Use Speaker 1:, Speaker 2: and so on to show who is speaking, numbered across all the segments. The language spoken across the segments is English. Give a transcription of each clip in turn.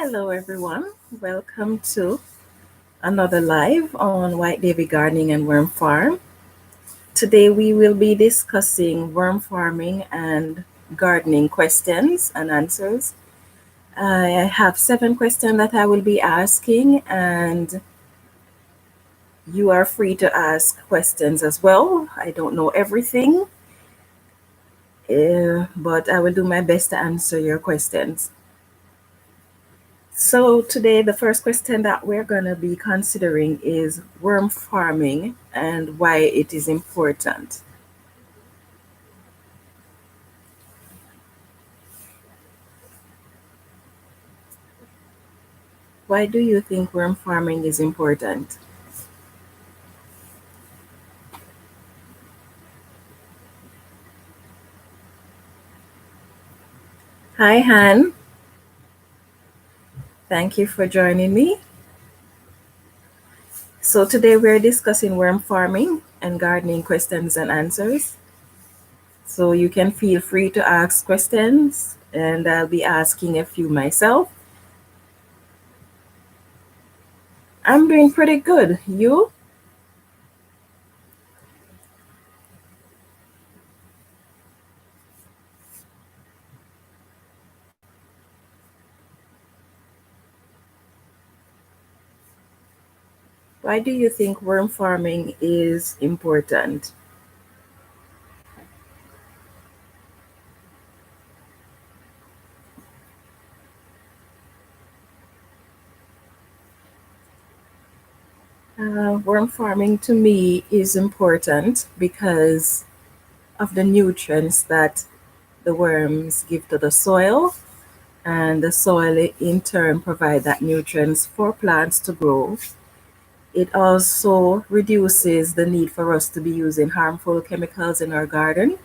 Speaker 1: Hello, everyone. Welcome to another live on White Davy Gardening and Worm Farm. Today, we will be discussing worm farming and gardening questions and answers. I have 7 questions that I will be asking, and you are free to ask questions as well. I don't know everything, but I will do my best to answer your questions. So today, the first question that we're going to be considering is worm farming and why it is important. Why do you think worm farming is important? Hi, Han. Thank you for joining me. So today we're discussing worm farming and gardening questions and answers. So you can feel free to ask questions, and I'll be asking a few myself. I'm doing pretty good. You? Why do you think worm farming is important? Worm farming to me is important because of the nutrients that the worms give to the soil, and the soil in turn provide that nutrients for plants to grow. It also reduces the need for us to be using harmful chemicals in our garden.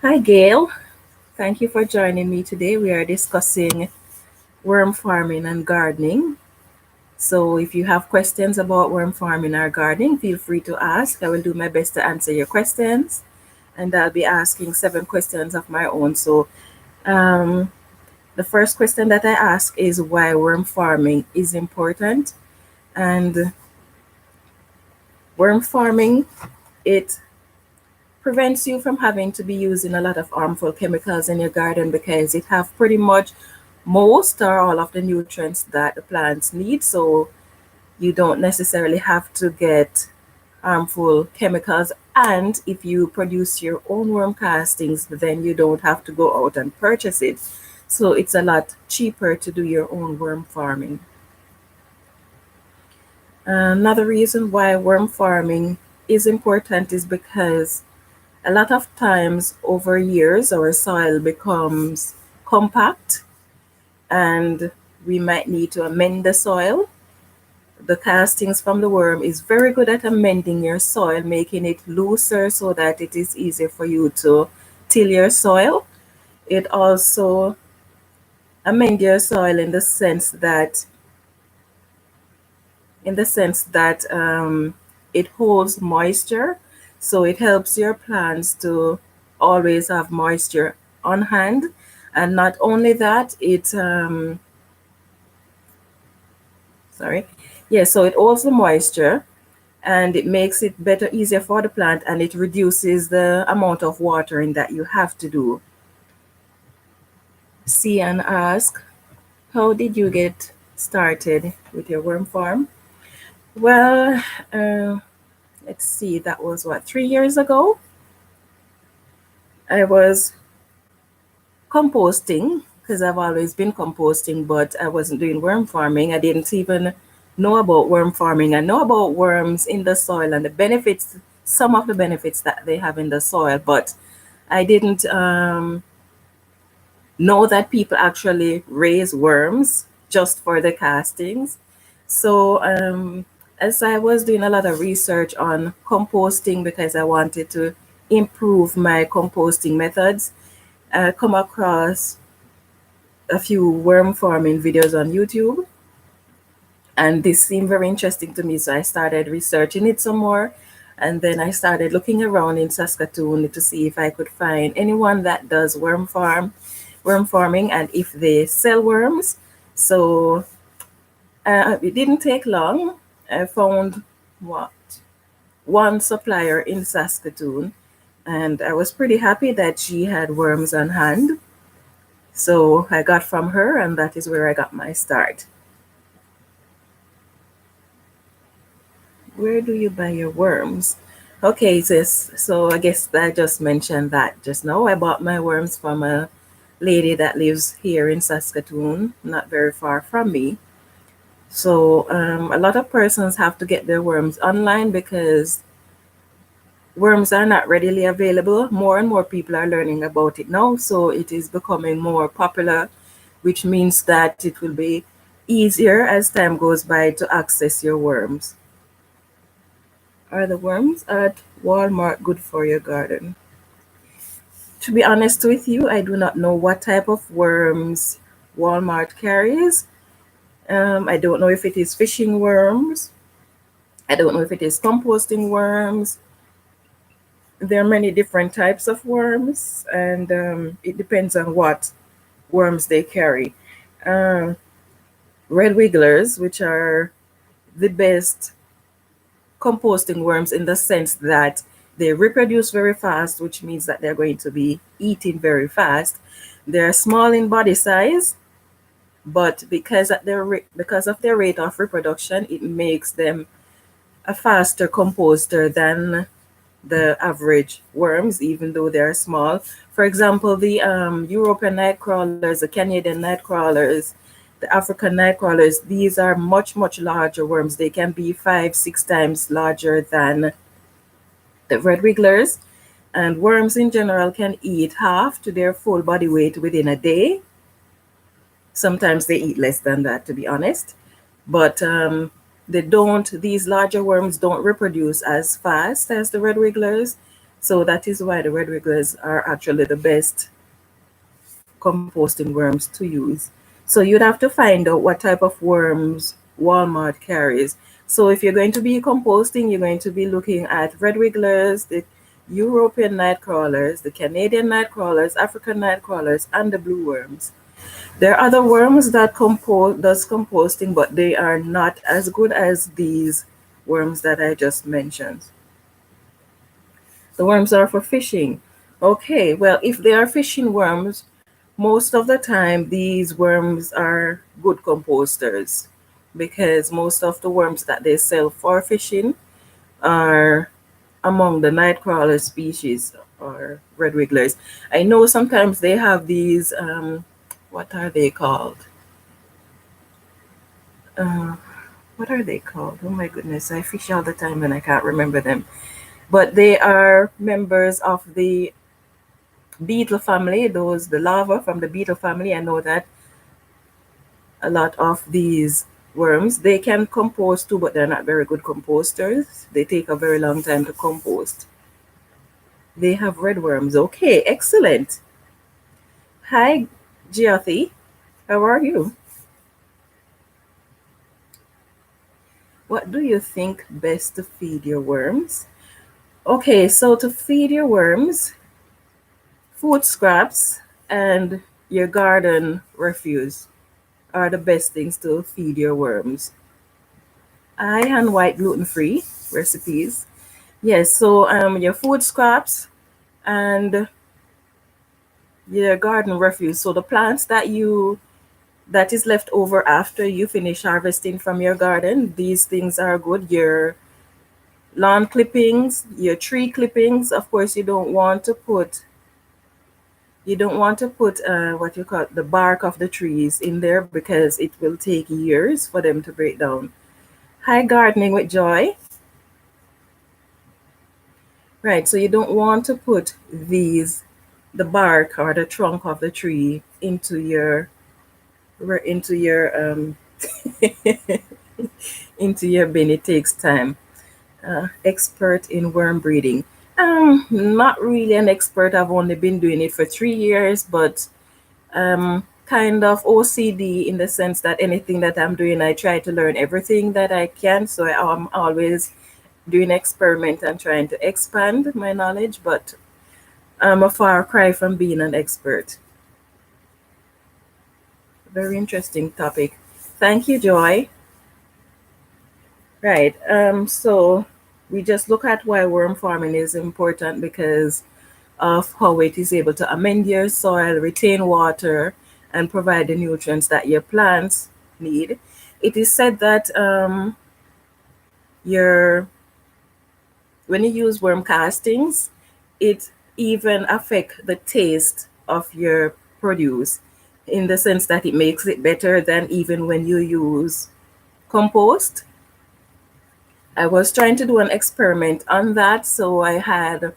Speaker 1: Hi, Gail. Thank you for joining me today. We are discussing worm farming and gardening. So if you have questions about worm farming or gardening, feel free to ask. I will do my best to answer your questions, and I'll be asking 7 questions of my own. So the first question that I ask is why worm farming is important. And worm farming, it prevents you from having to be using a lot of harmful chemicals in your garden because it have pretty much most or all of the nutrients that the plants need. So you don't necessarily have to get harmful chemicals. And if you produce your own worm castings, then you don't have to go out and purchase it. So it's a lot cheaper to do your own worm farming. Another reason why worm farming is important is because a lot of times over years our soil becomes compact and we might need to amend the soil. The castings from the worm is very good at amending your soil, making it looser so that it is easier for you to till your soil. It also amends your soil in the sense that it holds moisture, so it helps your plants to always have moisture on hand. And not only that, so it holds the moisture and it makes it better, easier for the plant, and it reduces the amount of watering that you have to do. See and ask, how did you get started with your worm farm? Well, let's see, that was what, 3 years ago? I was composting because I've always been composting, but I wasn't doing worm farming. I didn't even know about worm farming. I know about worms in the soil and the benefits, some of the benefits that they have in the soil, but I didn't know that people actually raise worms just for the castings. So as I was doing a lot of research on composting because I wanted to improve my composting methods, I come across a few worm farming videos on YouTube, and this seemed very interesting to me. So I started researching it some more, and then I started looking around in Saskatoon to see if I could find anyone that does worm farm. worm farming and if they sell worms. So it didn't take long. I found what one supplier in Saskatoon, and I was pretty happy that she had worms on hand. So I got from her, and that is where I got my start. Where do you buy your worms? Okay, sis. So I guess I just mentioned that just now. I bought my worms from a lady that lives here in Saskatoon, not very far from me. So a lot of persons have to get their worms online because worms are not readily available. More and more people are learning about it now, so it is becoming more popular, which means that it will be easier as time goes by to access your worms. Are the worms at Walmart good for your garden? To be honest with you, I do not know what type of worms Walmart carries. I don't know if it is fishing worms. I don't know if it is composting worms. There are many different types of worms, and it depends on what worms they carry. Um, Red wigglers, which are the best composting worms in the sense that they reproduce very fast, which means that they're going to be eating very fast. They're small in body size, but because of their rate of reproduction, it makes them a faster composter than the average worms, even though they're small. For example, the European night crawlers, the Canadian night crawlers, the African night crawlers, these are much, much larger worms. They can be 5, 6 times larger than the red wigglers. And worms in general can eat half to their full body weight within a day. Sometimes they eat less than that, to be honest. But these larger worms don't reproduce as fast as the red wigglers. So that is why the red wigglers are actually the best composting worms to use. So you'd have to find out what type of worms Walmart carries. So if you're going to be composting, you're going to be looking at red wigglers, the European night crawlers, the Canadian night crawlers, African night crawlers, and the blue worms. There are other worms that does composting, but they are not as good as these worms that I just mentioned. The worms are for fishing. Okay, well, if they are fishing worms, most of the time these worms are good composters because most of the worms that they sell for fishing are among the nightcrawler species or red wigglers. I know sometimes they have these, what are they called? Uh, what are they called? Oh my goodness, I fish all the time and I can't remember them. But they are members of the beetle family, the larvae from the beetle family. I know that a lot of these worms, they can compost too, but they're not very good composters. They take a very long time to compost. They have red worms. Okay, excellent. Hi, Geothy. How are you? What do you think best to feed your worms? Okay, so to feed your worms, food scraps and your garden refuse are the best things to feed your worms. I and white gluten-free recipes. Yes, so your food scraps and your garden refuse. So the plants that is left over after you finish harvesting from your garden, these things are good. Your lawn clippings, your tree clippings. Of course, you don't want to put what you call the bark of the trees in there because it will take years for them to break down. Hi, gardening with joy. Right, so you don't want to put the bark or the trunk of the tree into your into your bin. It takes time. Expert in worm breeding. Not really an expert. I've only been doing it for 3 years, but kind of OCD in the sense that anything that I'm doing, I try to learn everything that I can. So I'm always doing experiment and trying to expand my knowledge, but I'm a far cry from being an expert. Very interesting topic. Thank you, Joy. Right. So we just look at why worm farming is important because of how it is able to amend your soil, retain water, and provide the nutrients that your plants need. It is said that your when you use worm castings, it even affect the taste of your produce in the sense that it makes it better than even when you use compost. I was trying to do an experiment on that, so I had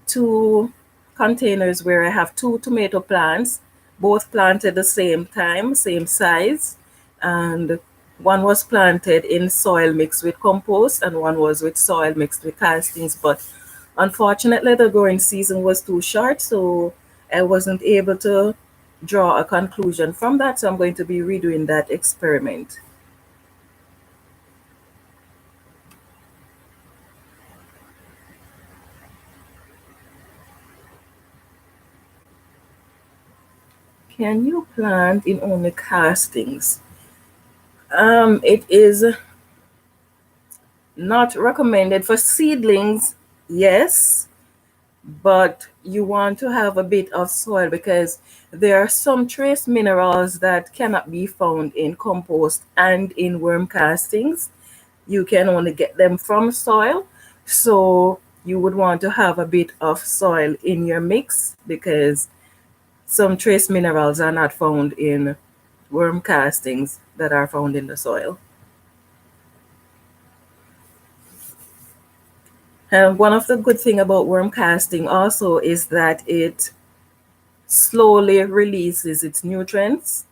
Speaker 1: two containers where I have two tomato plants, both planted the same time, same size, and one was planted in soil mixed with compost and one was with soil mixed with castings. But unfortunately, the growing season was too short, so I wasn't able to draw a conclusion from that. So I'm going to be redoing that experiment. Can you plant in only castings? It is not recommended for seedlings, yes, but you want to have a bit of soil because there are some trace minerals that cannot be found in compost and in worm castings. You can only get them from soil. So you would want to have a bit of soil in your mix because some trace minerals are not found in worm castings that are found in the soil. And one of the good thing about worm casting also is that it slowly releases its nutrients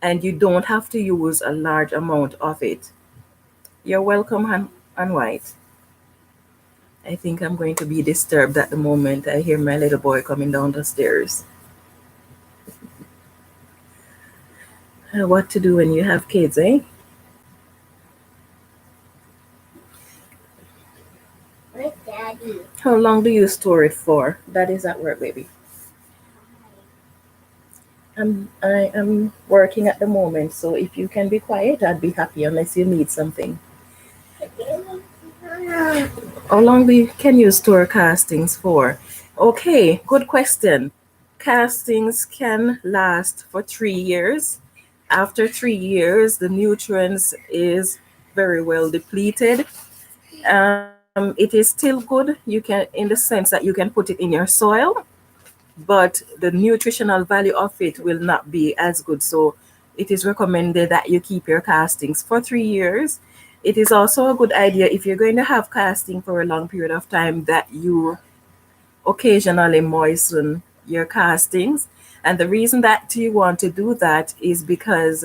Speaker 1: and you don't have to use a large amount of it. You're welcome, Han White. I think I'm going to be disturbed at the moment. I hear my little boy coming down the stairs. What to do when you have kids, eh?
Speaker 2: Where's Daddy?
Speaker 1: How long do you store it for? Daddy's at work, baby. I am working at the moment, so if you can be quiet, I'd be happy unless you need something. How long can you store castings for? Okay, good question. Castings can last for 3 years. After 3 years, the nutrients is very well depleted. It is still good. You can, in the sense that you can put it in your soil, but the nutritional value of it will not be as good. So it is recommended that you keep your castings for 3 years. It is also a good idea if you're going to have casting for a long period of time that you occasionally moisten your castings. And the reason that you want to do that is because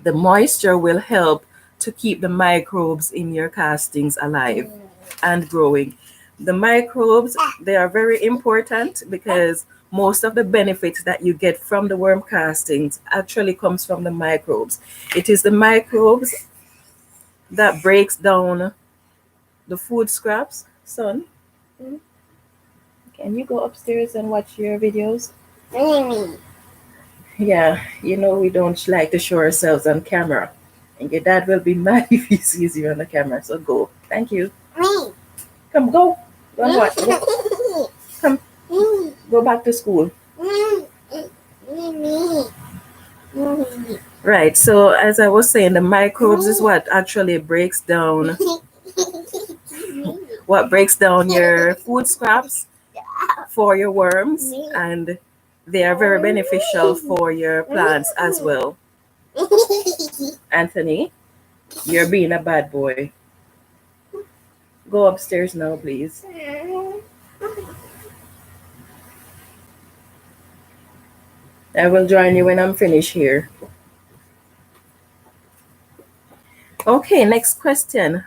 Speaker 1: the moisture will help to keep the microbes in your castings alive and growing. The microbes, they are very important because most of the benefits that you get from the worm castings actually comes from the microbes. It is the microbes that breaks down the food scraps. Son, can you go upstairs and watch your videos?
Speaker 2: Me.
Speaker 1: Yeah, you know we don't like to show ourselves on camera. And your dad will be mad if he sees you on the camera. So go. Thank you.
Speaker 2: Me.
Speaker 1: Come, go. Go and watch. Go. Come, go back to school.
Speaker 2: Me.
Speaker 1: Right. So as I was saying, the microbes is what actually breaks down your food scraps for your worms, and they are very beneficial for your plants as well. Anthony, you're being a bad boy. Go upstairs now, please. I will join you when I'm finished here. Okay, next question.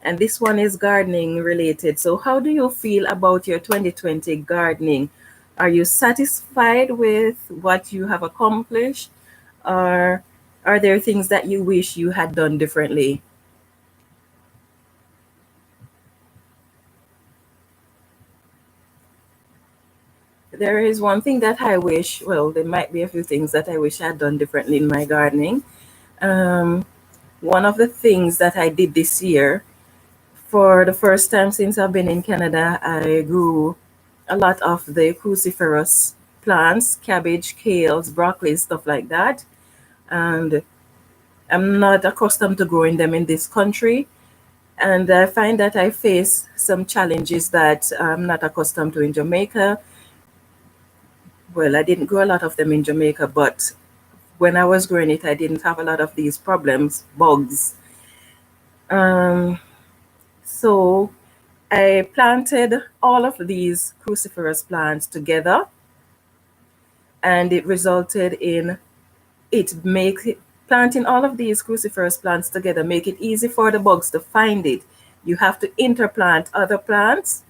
Speaker 1: And this one is gardening related. So, how do you feel about your 2020 gardening? Are you satisfied with what you have accomplished? Or are there things that you wish you had done differently? There is one thing that I wish, well, there might be a few things that I wish I'd done differently in my gardening. Um, One of the things that I did this year, for the first time since I've been in Canada, I grew a lot of the cruciferous plants, cabbage, kales, broccoli, stuff like that. And I'm not accustomed to growing them in this country. And I find that I face some challenges that I'm not accustomed to in Jamaica. Well, I didn't grow a lot of them in Jamaica, but when I was growing it, I didn't have a lot of these problems, bugs. Um, so I planted all of these cruciferous plants together, and it resulted in it make it, planting all of these cruciferous plants together make it easy for the bugs to find it. You have to interplant other plants.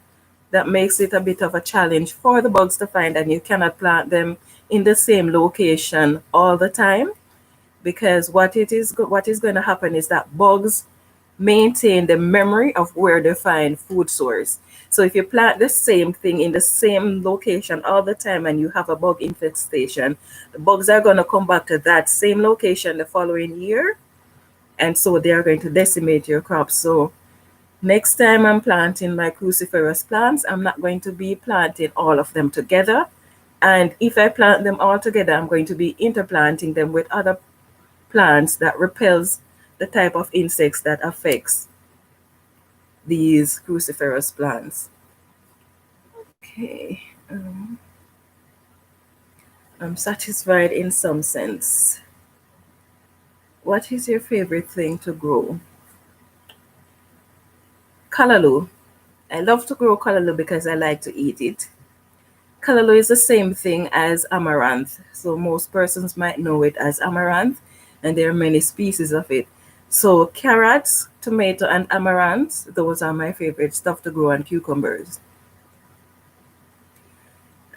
Speaker 1: That makes it a bit of a challenge for the bugs to find, and you cannot plant them in the same location all the time, because what is going to happen is that bugs maintain the memory of where they find food source. So if you plant the same thing in the same location all the time and you have a bug infestation, the bugs are going to come back to that same location the following year, and so they are going to decimate your crops. So next time I'm planting my cruciferous plants, I'm not going to be planting all of them together. And if I plant them all together, I'm going to be interplanting them with other plants that repels the type of insects that affects these cruciferous plants. Okay, I'm satisfied in some sense. What is your favorite thing to grow? Callaloo. I love to grow callaloo because I like to eat it. Callaloo is the same thing as amaranth, so most persons might know it as amaranth, and there are many species of it. So carrots, tomato, and amaranth, those are my favorite stuff to grow, and cucumbers.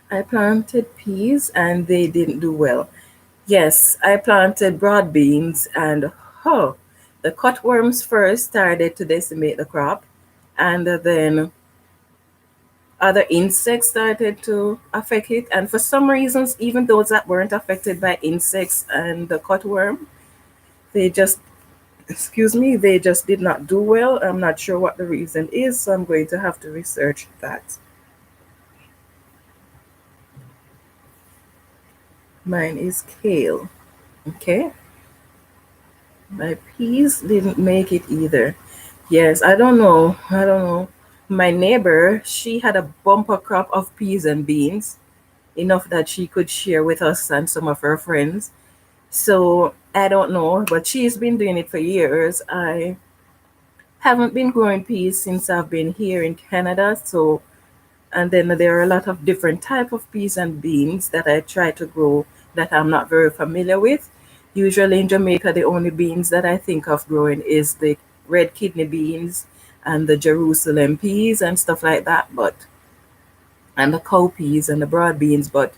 Speaker 1: I planted peas and they didn't do well. Yes, I planted broad beans and oh, the cutworms first started to decimate the crop, and then other insects started to affect it. And for some reasons, even those that weren't affected by insects and the cutworm, they just, excuse me, they just did not do well. I'm not sure what the reason is, so I'm going to have to research that. Mine is kale. Okay. My peas didn't make it either. Yes, I don't know. I don't know. My neighbor, she had a bumper crop of peas and beans, enough that she could share with us and some of her friends. So I don't know, but she's been doing it for years. I haven't been growing peas since I've been here in Canada. So, and then there are a lot of different type of peas and beans that I try to grow that I'm not very familiar with. Usually in Jamaica, the only beans that I think of growing is the red kidney beans and the Jerusalem peas and stuff like that, but and the cowpeas and the broad beans. But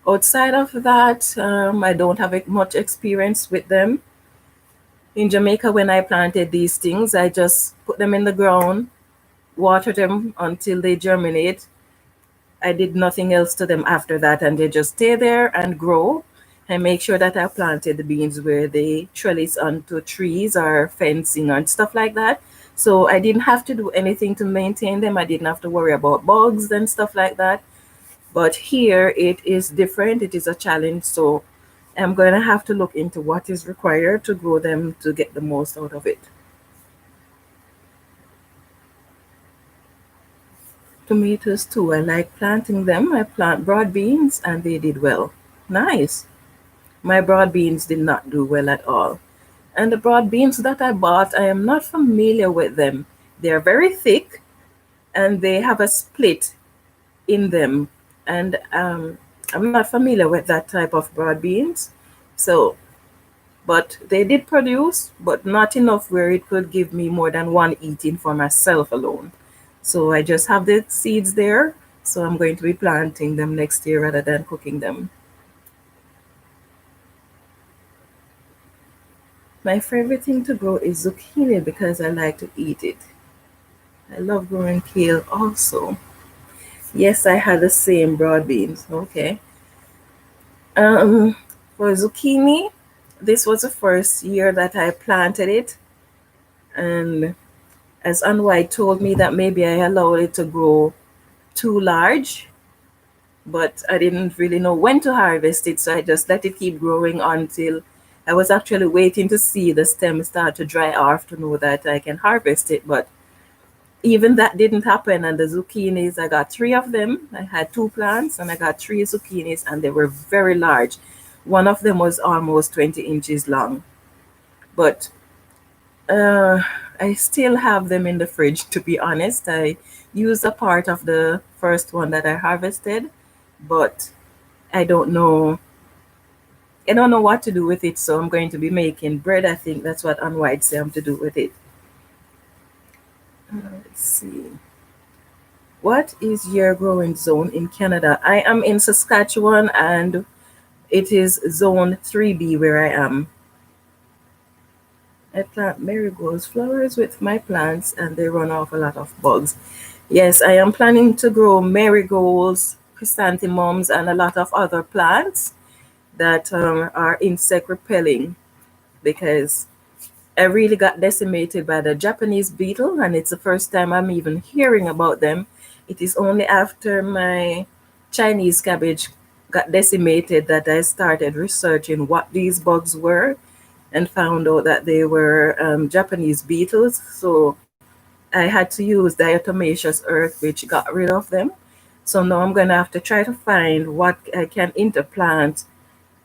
Speaker 1: outside of that, I don't have much experience with them. In Jamaica, when I planted these things, I just put them in the ground, water them until they germinate. I did nothing else to them after that, and they just stay there and grow. I make sure that I planted the beans where they trellis onto trees or fencing and stuff like that. So I didn't have to do anything to maintain them. I didn't have to worry about bugs and stuff like that. But here it is different. It is a challenge. So I'm going to have to look into what is required to grow them to get the most out of it. Tomatoes too. I like planting them. I plant broad beans and they did well. Nice. My broad beans did not do well at all. And the broad beans that I bought, I am not familiar with them. They're very thick and they have a split in them. And I'm not familiar with that type of broad beans. So, but they did produce, but not enough where it could give me more than one eating for myself alone. So I just have the seeds there. So I'm going to be planting them next year rather than cooking them. My favorite thing to grow is zucchini because I like to eat it. I love growing kale also. Yes, I had the same broad beans. Okay. Um, for zucchini, this was the first year that I planted it, and as Unwhite told me that maybe I allowed it to grow too large, but I didn't really know when to harvest it, so I just let it keep growing until I was actually waiting to see the stem start to dry off to know that I can harvest it. But even that didn't happen, and the zucchinis, I got three of them. I had two plants and I got three zucchinis, and they were very large. One of them was almost 20 inches long, but uh, I still have them in the fridge, to be honest. I used a part of the first one that I harvested, but I don't know. I don't know what to do with it, so I'm going to be making bread. I think that's what Unwide said I'm to do with it. Let's see. What is your growing zone in Canada? I am in Saskatchewan, and it is zone 3B where I am. I plant marigolds flowers with my plants and they run off a lot of bugs. Yes, I am planning to grow marigolds, chrysanthemums, and a lot of other plants that are insect repelling because I really got decimated by the Japanese beetle, and it's the first time I'm even hearing about them. It is only after my Chinese cabbage got decimated that I started researching what these bugs were and found out that they were Japanese beetles. So I had to use diatomaceous earth, which got rid of them. So now I'm going to have to try to find what I can interplant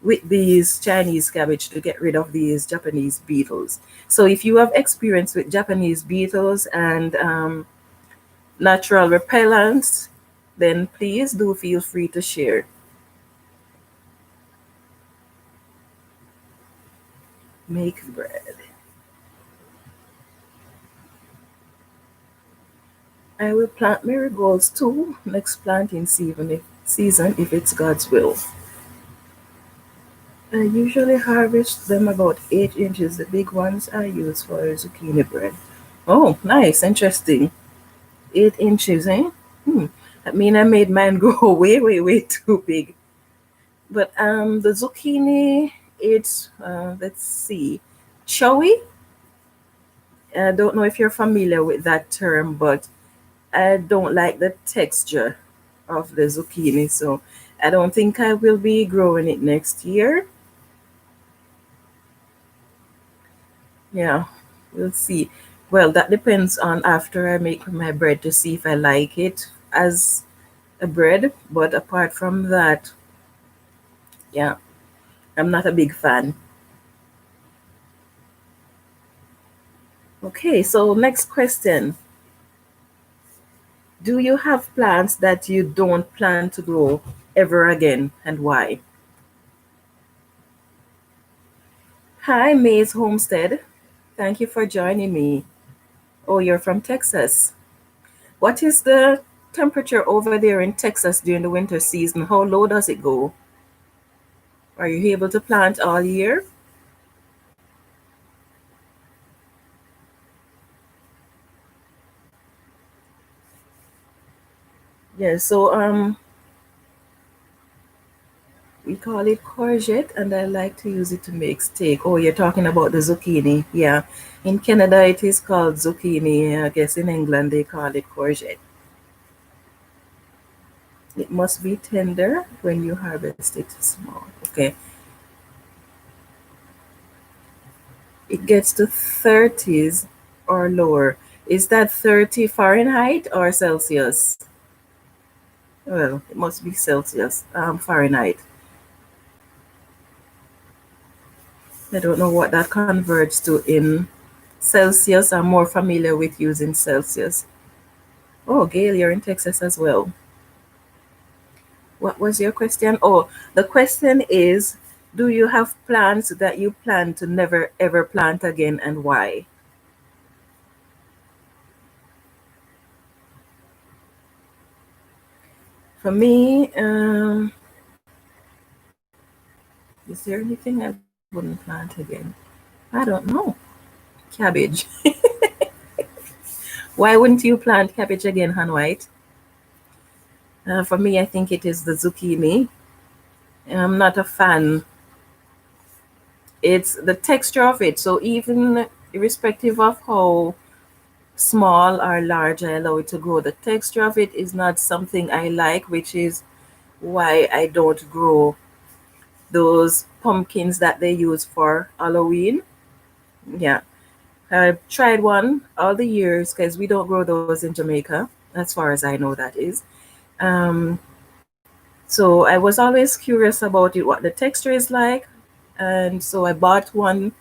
Speaker 1: with these Chinese cabbage to get rid of these Japanese beetles. So if you have experience with Japanese beetles and natural repellents, then please do feel free to share. Make bread. I will plant marigolds too next planting season if it's God's will. I usually harvest them about 8 inches. The big ones I use for zucchini bread. Oh, nice, interesting. 8 inches, eh? Hmm. I mean, I made mine grow way, way, way too big. But the zucchini, it's let's see, chowy. I don't know if you're familiar with that term, but I don't like the texture of the zucchini, so I don't think I will be growing it next year. Yeah, we'll see. Well, that depends on after I make my bread to see if I like it as a bread. But apart from that, yeah, I'm not a big fan. Okay, so next question. Do you have plants that you don't plan to grow ever again and why? Hi, Maze Homestead. Thank you for joining me. Oh, you're from Texas. What is the temperature over there in Texas during the winter season? How low does it go? Are you able to plant all year? Yeah, so we call it courgette and I like to use it to make steak. Oh, you're talking about the zucchini. Yeah. In Canada it is called zucchini. I guess in England they call it courgette. It must be tender when you harvest it small. Okay. It gets to 30s or lower. Is that 30 Fahrenheit or Celsius? Well, it must be Celsius, Fahrenheit. I don't know what that converts to in Celsius. I'm more familiar with using Celsius. Oh, Gail, you're in Texas as well. What was your question? Oh, the question is, do you have plants that you plan to never ever plant again and why? For me, is there anything I wouldn't plant again? I don't know. Cabbage. Why wouldn't you plant cabbage again, Han White? For me, I think it is the zucchini. I'm not a fan. It's the texture of it. So even irrespective of how small or large I allow it to grow, the texture of it is not something I like, which is why I don't grow those pumpkins that they use for Halloween. Yeah, I've tried one all the years because we don't grow those in Jamaica, as far as I know, that is. Um, so I was always curious about it, what the texture is like. And so I bought one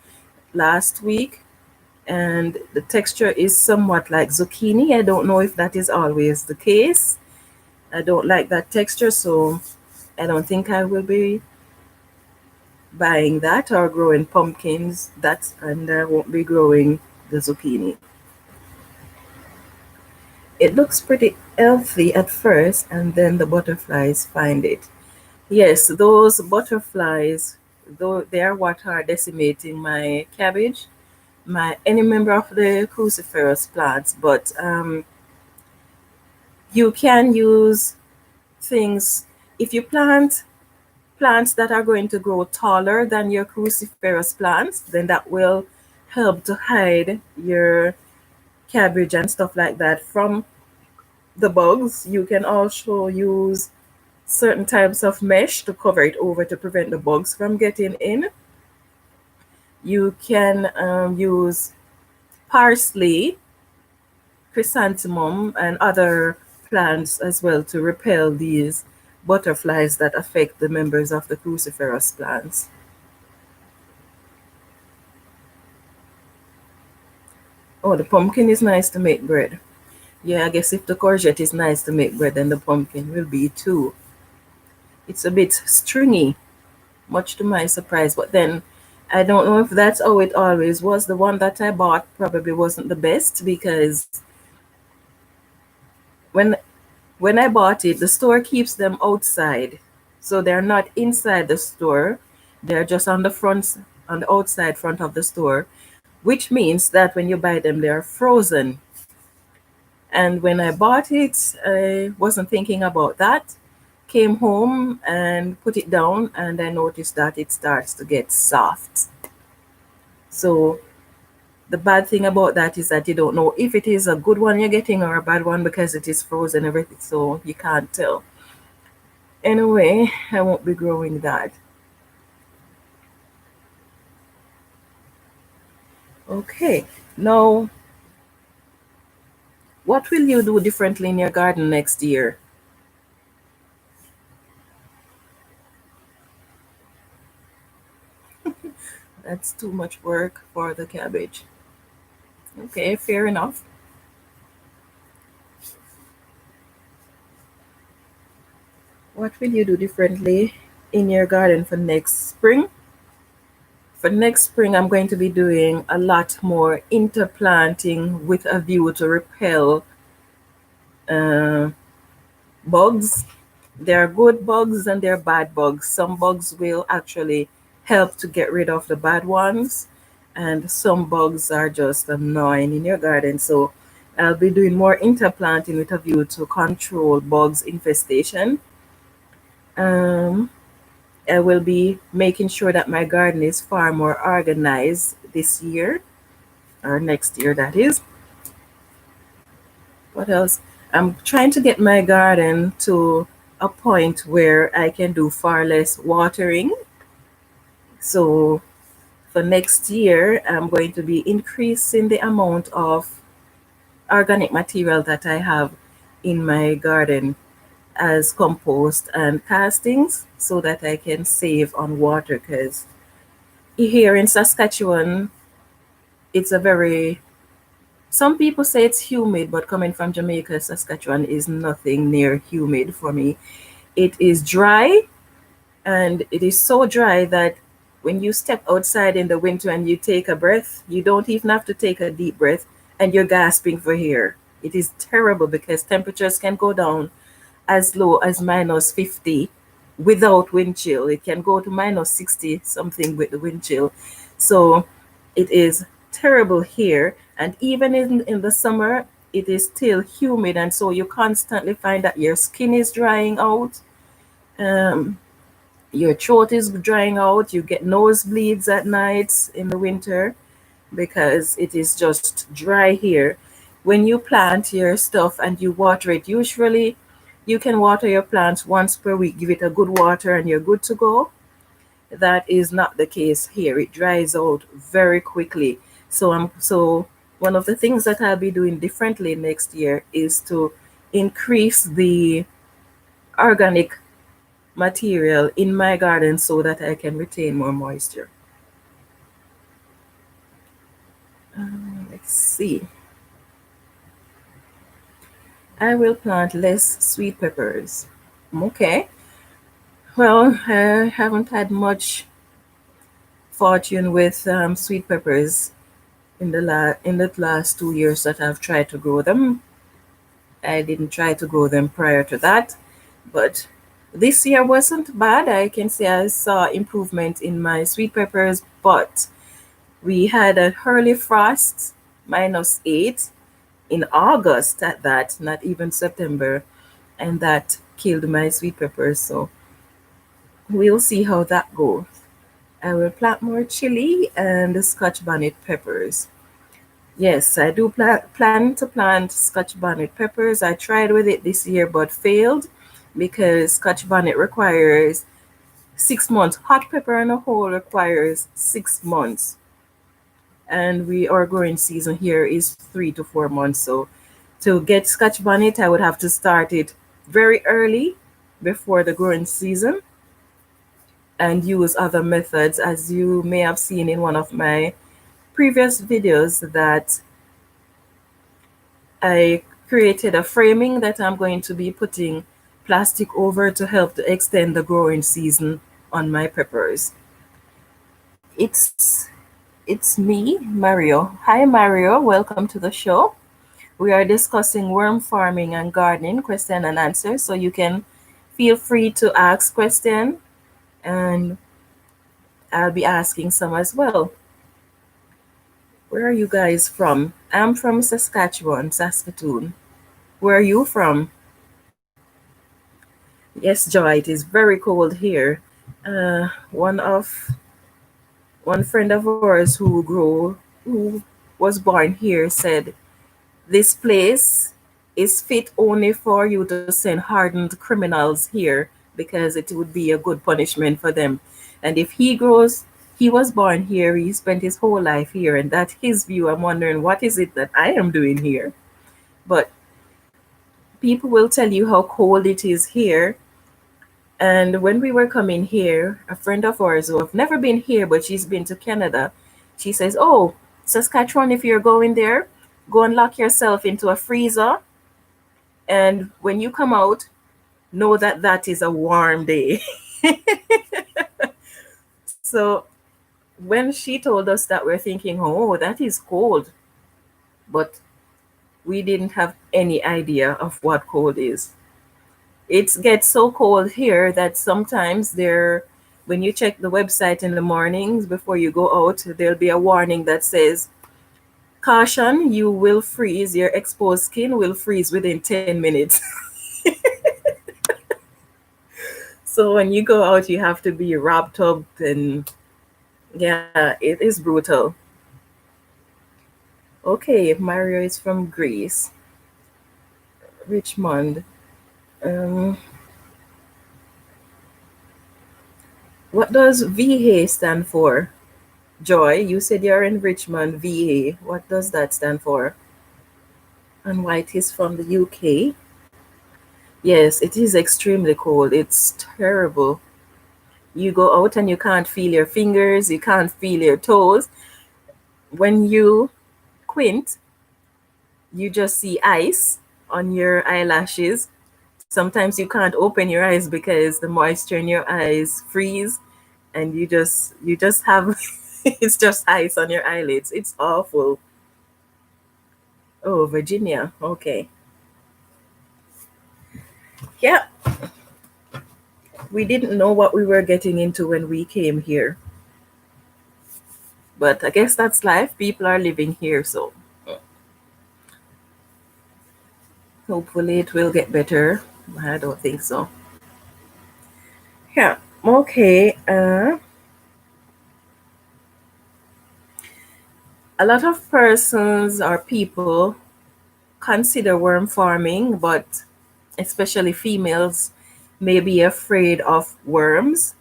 Speaker 1: last week, and the texture is somewhat like zucchini. I don't know if that is always the case. I don't like that texture, so I don't think I will be buying that or growing pumpkins. That's and I won't be growing the zucchini. It looks pretty healthy at first, and then the butterflies find it. Yes, those butterflies, though they are what are decimating my cabbage, my any member of the cruciferous plants. But you can use things if you plant plants that are going to grow taller than your cruciferous plants, then that will help to hide your cabbage and stuff like that from the bugs. You can also use certain types of mesh to cover it over to prevent the bugs from getting in. You can use parsley, chrysanthemum, and other plants as well to repel these butterflies that affect the members of the cruciferous plants. Oh, the pumpkin is nice to make bread. Yeah, I guess if the courgette is nice to make bread, then the pumpkin will be too. It's a bit stringy, much to my surprise. But then I don't know if that's how it always was. The one that I bought probably wasn't the best because when when I bought it, the store keeps them outside. So they're not inside the store. They're just on the front on the outside front of the store, which means that when you buy them they're frozen. And when I bought it, I wasn't thinking about that. Came home and put it down, and I noticed that it starts to get soft. So the bad thing about that is that you don't know if it is a good one you're getting or a bad one because it is frozen everything, so you can't tell. Anyway, I won't be growing that. Okay, now what will you do differently in your garden next year? That's too much work for the cabbage. Okay, fair enough. What will you do differently in your garden for next spring? For next spring, I'm going to be doing a lot more interplanting with a view to repel uh, bugs. There are good bugs and there are bad bugs. Some bugs will actually help to get rid of the bad ones, and some bugs are just annoying in your garden. So I'll be doing more interplanting with a view to control bugs infestation. Um, I will be making sure that my garden is far more organized this year or next year, that is. What else? I'm trying to get my garden to a point where I can do far less watering. So for next year, I'm going to be increasing the amount of organic material that I have in my garden as compost and castings so that I can save on water because here in Saskatchewan, it's a very some people say it's humid, but coming from Jamaica, Saskatchewan is nothing near humid for me. It is dry, and it is so dry that when you step outside in the winter and you take a breath, you don't even have to take a deep breath and you're gasping for air. It is terrible because temperatures can go down as low as -50 without wind chill. It can go to -60 something with the wind chill. So it is terrible here. And even in the summer, it is still humid, and so you constantly find that your skin is drying out, um, your throat is drying out, you get nosebleeds at nights in the winter because it is just dry here. When you plant your stuff and you water it, usually you can water your plants once per week, give it a good water, and you're good to go. That is not the case here. It dries out very quickly. So one of the things that I'll be doing differently next year is to increase the organic material in my garden so that I can retain more moisture. Let's see. I will plant less sweet peppers. Okay. Well, I haven't had much fortune with sweet peppers in the last 2 years that I've tried to grow them. I didn't try to grow them prior to that, but this year wasn't bad. I can say I saw improvement in my sweet peppers, but we had an early frost, -8 in August at that, not even September, and that killed my sweet peppers. So we'll see how that goes. I will plant more chili and the Scotch bonnet peppers. Yes, I do plan to plant Scotch bonnet peppers. I tried with it this year but failed because Scotch bonnet requires 6 months. Hot pepper in a whole requires 6 months. And our growing season here is 3 to 4 months. So to get Scotch bonnet, I would have to start it very early before the growing season and use other methods. As you may have seen in one of my previous videos, that I created a framing that I'm going to be putting plastic over to help to extend the growing season on my peppers. It's it's me, Mario. Hi Mario, welcome to the show. We are discussing worm farming and gardening, question and answer. So you can feel free to ask question, and I'll be asking some as well. Where are you guys from? I'm from Saskatchewan, Saskatoon. Where are you from? Yes, Joy, it is very cold here. One friend of ours who was born here said this place is fit only for you to send hardened criminals here because it would be a good punishment for them. And if he was born here, he spent his whole life here, and that's his view. I'm wondering what is it that I am doing here? But people will tell you how cold it is here. And when we were coming here, a friend of ours who have never been here, but she's been to Canada, she says, "Oh, Saskatchewan, if you're going there, go and lock yourself into a freezer. And when you come out, know that that is a warm day." So when she told us that, we're thinking, oh, that is cold. But we didn't have any idea of what cold is. It gets so cold here that sometimes when you check the website in the mornings before you go out, there'll be a warning that says, "Caution, you will freeze, your exposed skin will freeze within 10 minutes." So when you go out, you have to be wrapped up, and yeah, it is brutal. Okay, Mario is from Greece, Richmond. Um, what does VA stand for? Joy, you said you're in Richmond, VA. What does that stand for? And White is from the UK. Yes, it is extremely cold. It's terrible. You go out and you can't feel your fingers, you can't feel your toes. When you squint, you just see ice on your eyelashes. Sometimes you can't open your eyes because the moisture in your eyes freeze, and you just have it's just ice on your eyelids. It's awful. Oh, Virginia. Okay. Yeah, we didn't know what we were getting into when we came here. But I guess that's life. People are living here, so Hopefully, it will get better. I don't think so. Yeah. Okay. A lot of persons or people consider worm farming, but especially females may be afraid of worms,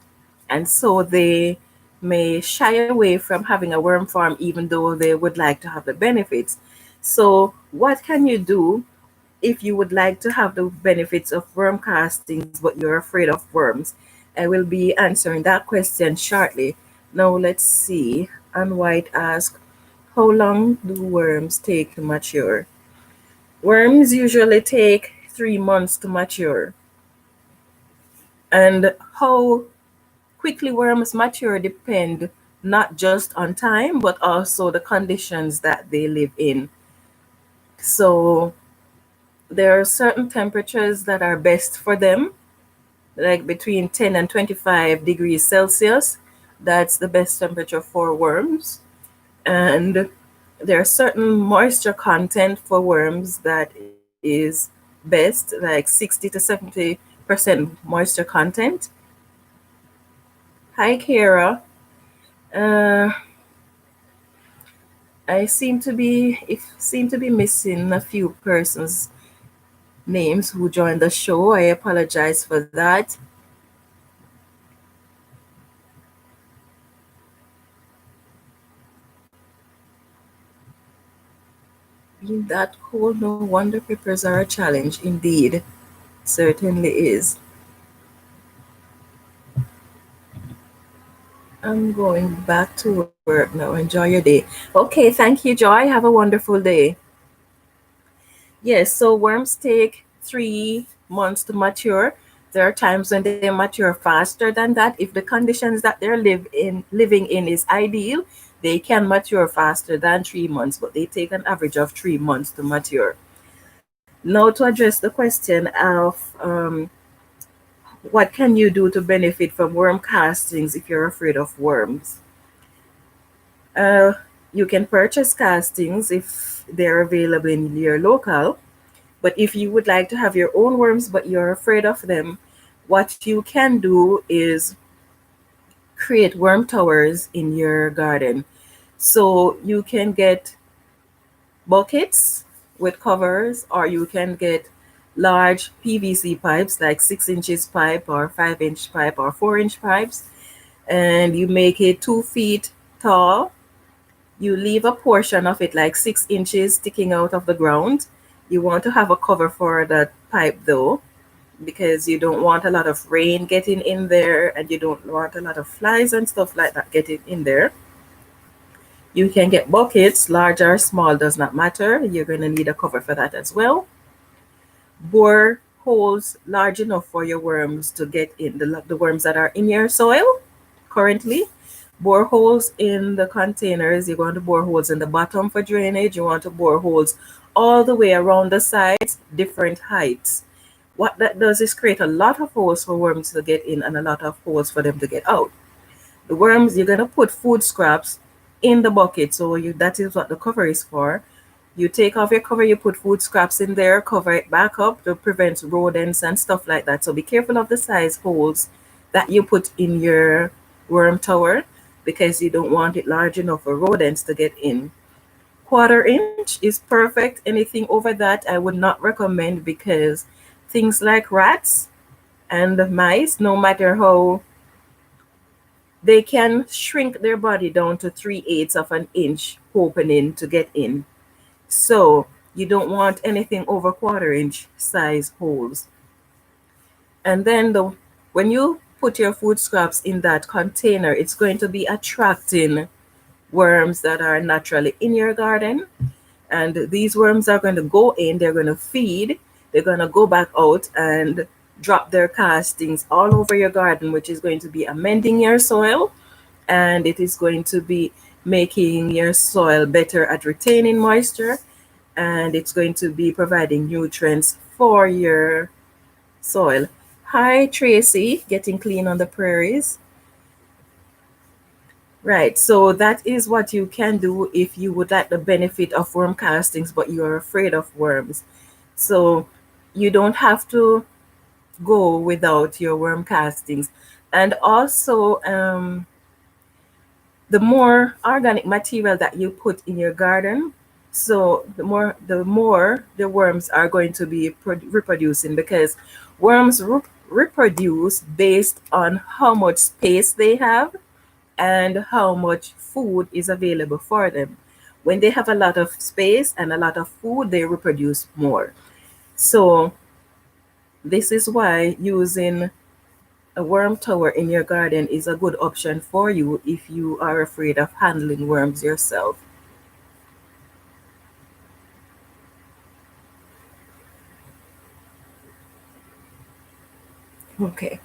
Speaker 1: and so they may shy away from having a worm farm even though they would like to have the benefits. So, what can you do if you would like to have the benefits of worm castings but you're afraid of worms? I will be answering that question shortly. Now, let's see. And White asks, how long do worms take to mature? Worms usually take 3 months to mature. And how quickly worms mature depend not just on time but also the conditions that they live in. So there are certain temperatures that are best for them, like between 10 and 25 degrees Celsius. That's the best temperature for worms. And there are certain moisture content for worms that is best, like 60 to 70% moisture content. Hi, Kara. Uh, I seem to be missing a few persons' names who joined the show. I apologize for that. Being that cold, no wonder peppers are a challenge. Indeed, certainly is. I'm going back to work now. Enjoy your day. Okay, thank you, Joy. Have a wonderful day. Yes, so worms take 3 months to mature. There are times when they mature faster than that. If the conditions that they're living in is ideal, they can mature faster than 3 months, but they take an average of 3 months to mature. Now, to address the question of what can you do to benefit from worm castings if you're afraid of worms? Uh, you can purchase castings if they're available in your local. But if you would like to have your own worms but you're afraid of them, what you can do is create worm towers in your garden. So you can get buckets with covers, or you can get large PVC pipes like 6 inches pipe or 5 inch pipe or 4 inch pipes, and you make it 2 feet tall. You leave a portion of it like 6 inches sticking out of the ground. You want to have a cover for that pipe though, because you don't want a lot of rain getting in there and you don't want a lot of flies and stuff like that getting in there. You can get buckets, large or small, does not matter. You're going to need a cover for that as well. Bore holes large enough for your worms to get in, the worms that are in your soil currently. Bore holes in the containers. You want to bore holes in the bottom for drainage. You want to bore holes all the way around the sides, different heights. What that does is create a lot of holes for worms to get in and a lot of holes for them to get out. The worms, you're gonna put food scraps in the bucket. So that is what the cover is for. You take off your cover, you put food scraps in there, cover it back up to prevent rodents and stuff like that. So be careful of the size holes that you put in your worm tower, because you don't want it large enough for rodents to get in. 1/4 inch is perfect. Anything over that I would not recommend, because things like rats and mice, no matter how, they can shrink their body down to 3/8 of an inch opening to get in. So you don't want anything over 1/4 inch size holes. And then when you put your food scraps in that container, it's going to be attracting worms that are naturally in your garden. And these worms are going to go in, they're going to feed, they're going to go back out and drop their castings all over your garden, which is going to be amending your soil, and it is going to be making your soil better at retaining moisture, and it's going to be providing nutrients for your soil. Hi, Tracy, getting clean on the prairies. Right, so that is what you can do if you would like the benefit of worm castings but you're afraid of worms. So you don't have to go without your worm castings. And also, the more organic material that you put in your garden, so the more the worms are going to be reproducing, because worms reproduce based on how much space they have and how much food is available for them. When they have a lot of space and a lot of food, they reproduce more. So this is why using a worm tower in your garden is a good option for you if you are afraid of handling worms yourself. Okay,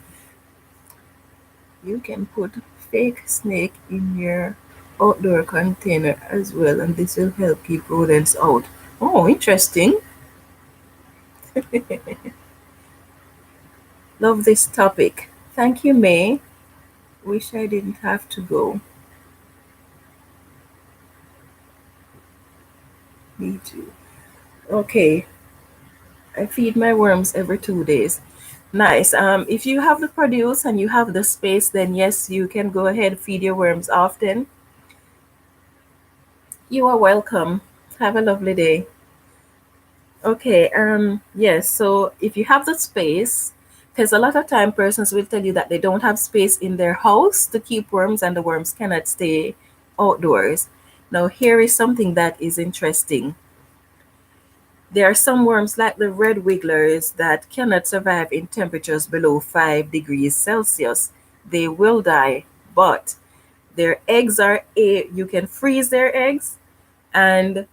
Speaker 1: you can put fake snake in your outdoor container as well, and this will help keep rodents out. Oh, interesting. Love this topic. Thank you, May. Wish I didn't have to go. Me too. Okay, I feed my worms every 2 days. Nice. If you have the produce and you have the space, then yes, you can go ahead feed your worms often. You are welcome. Have a lovely day. Okay. Yes. So if you have the space, because a lot of time persons will tell you that they don't have space in their house to keep worms, and the worms cannot stay outdoors. Now, here is something that is interesting. There are some worms like the red wigglers that cannot survive in temperatures below 5 degrees Celsius. They will die, but their eggs are you can freeze their eggs, and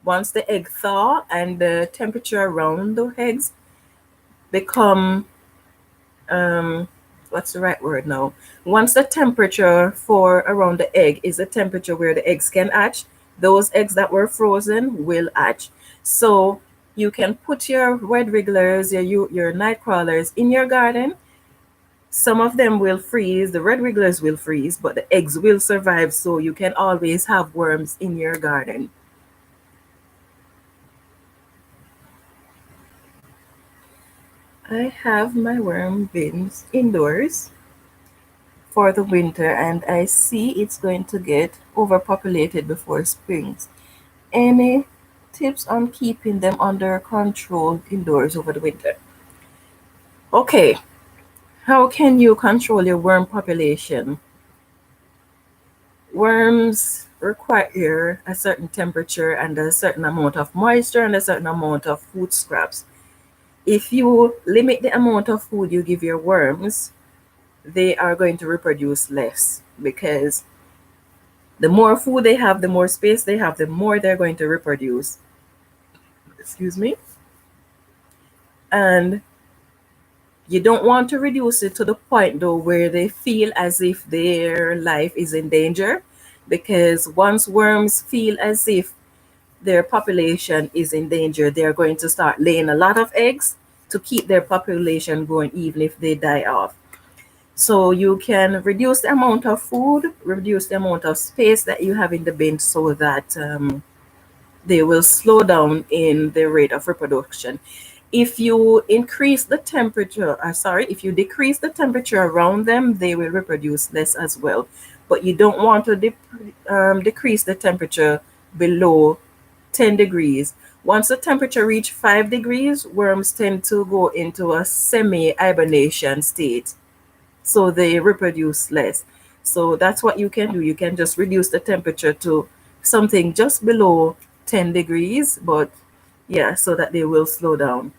Speaker 1: once the egg thaw and the temperature around the eggs become what's the right word now? Once the temperature for around the egg is the temperature where the eggs can hatch, those eggs that were frozen will hatch. So you can put your red wrigglers, your night crawlers in your garden. Some of them will freeze, the red wrigglers will freeze, but the eggs will survive, so you can always have worms in your garden. I have my worm bins indoors for the winter, and I see it's going to get overpopulated before springs. Any tips on keeping them under control indoors over the winter? Okay, how can you control your worm population? Worms require a certain temperature and a certain amount of moisture and a certain amount of food scraps. If you limit the amount of food you give your worms, they are going to reproduce less, because the more food they have, the more space they have, the more they're going to reproduce. Excuse me. And you don't want to reduce it to the point though where they feel as if their life is in danger, because once worms feel as if their population is in danger, they're going to start laying a lot of eggs to keep their population going, even if they die off. So you can reduce the amount of food, reduce the amount of space that you have in the bin, so that they will slow down in the rate of reproduction. If you increase the temperature, if you decrease the temperature around them, they will reproduce less as well. But you don't want to decrease the temperature below 10 degrees. Once the temperature reach 5 degrees, worms tend to go into a semi-hibernation state, so they reproduce less. So that's what you can do. You can just reduce the temperature to something just below 10 degrees, but yeah, so that they will slow down.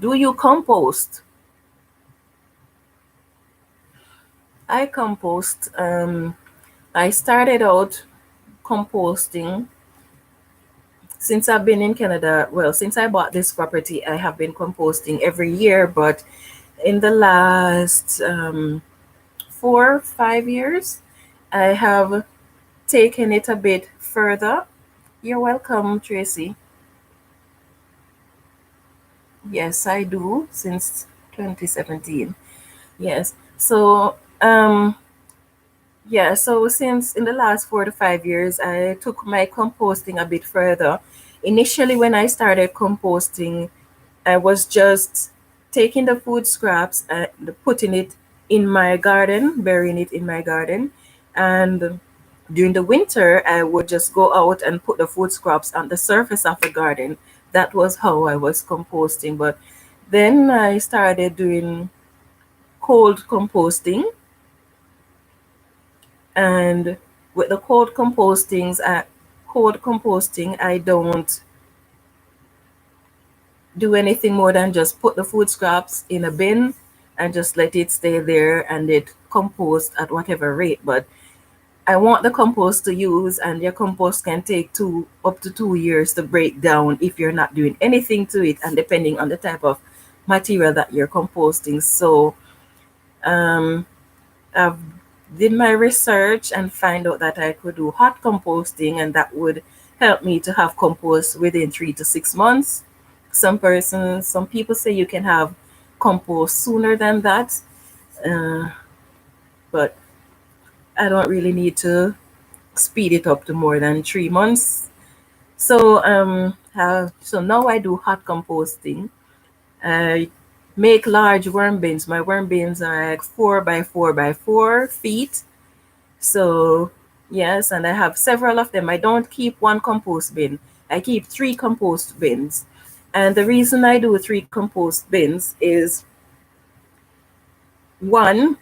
Speaker 1: Do you compost? I compost. I started out composting since I've been in Canada. Well, since I bought this property, I have been composting every year, but in the last 4 5 years, I have taken it a bit further. You're welcome, Tracy. Yes, I do, since 2017. Yes. So Yeah, so since in the last 4 to 5 years, I took my composting a bit further. Initially, when I started composting, I was just taking the food scraps and putting it in my garden, burying it in my garden. And during the winter, I would just go out and put the food scraps on the surface of the garden. That was how I was composting. But then I started doing cold composting, and with the cold composting, I don't do anything more than just put the food scraps in a bin and just let it stay there and it compost at whatever rate. But I want the compost to use, and your compost can take 2 up to 2 years to break down if you're not doing anything to it, and depending on the type of material that you're composting. So um, I've did my research and find out that I could do hot composting, and that would help me to have compost within 3 to 6 months. Some people say you can have compost sooner than that, uh, but I don't really need to speed it up to more than 3 months. So now I do hot composting. I make large worm bins. My worm bins are like 4 by 4 by 4 feet. So, yes, and I have several of them. I don't keep one compost bin, I keep three compost bins. And the reason I do three compost bins is one,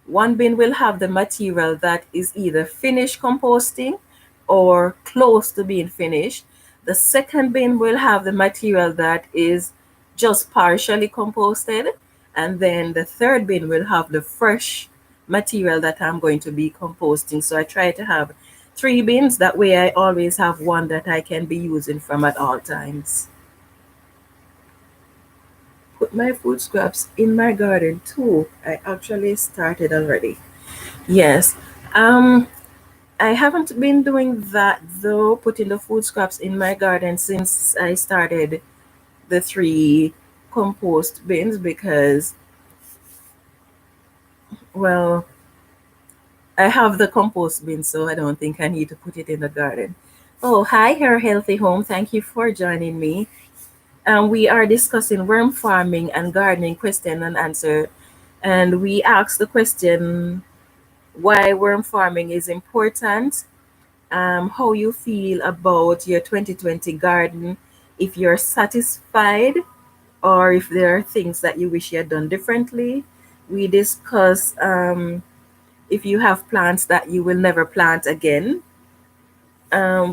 Speaker 1: one bin will have the material that is either finished composting or close to being finished. The second bin will have the material that is just partially composted. And then the third bin will have the fresh material that I'm going to be composting. So I try to have three bins. That way I always have one that I can be using from at all times. Put my food scraps in my garden too. I actually started already. Yes. Um, I haven't been doing that though, putting the food scraps in my garden since I started the three compost bins because, well, I have the compost bin, so I don't think I need to put it in the garden. Oh, hi, Her Healthy Home. Thank you for joining me. We are discussing worm farming and gardening question and answer. And we asked the question why worm farming is important, how you feel about your 2020 garden, if you're satisfied, or if there are things that you wish you had done differently. We discuss if you have plants that you will never plant again.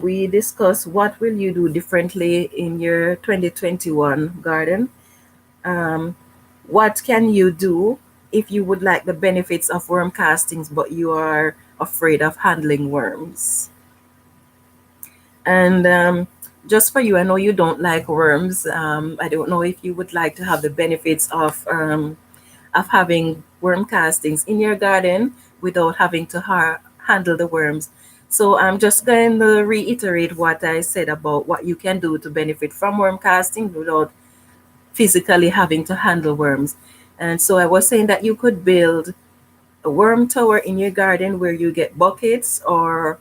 Speaker 1: We discuss what will you do differently in your 2021 garden. Um, what can you do if you would like the benefits of worm castings but you are afraid of handling worms? And just for you, I know you don't like worms. I don't know if you would like to have the benefits of having worm castings in your garden without having to handle the worms. So I'm just going to reiterate what I said about what you can do to benefit from worm casting without physically having to handle worms. And so I was saying that you could build a worm tower in your garden where you get buckets or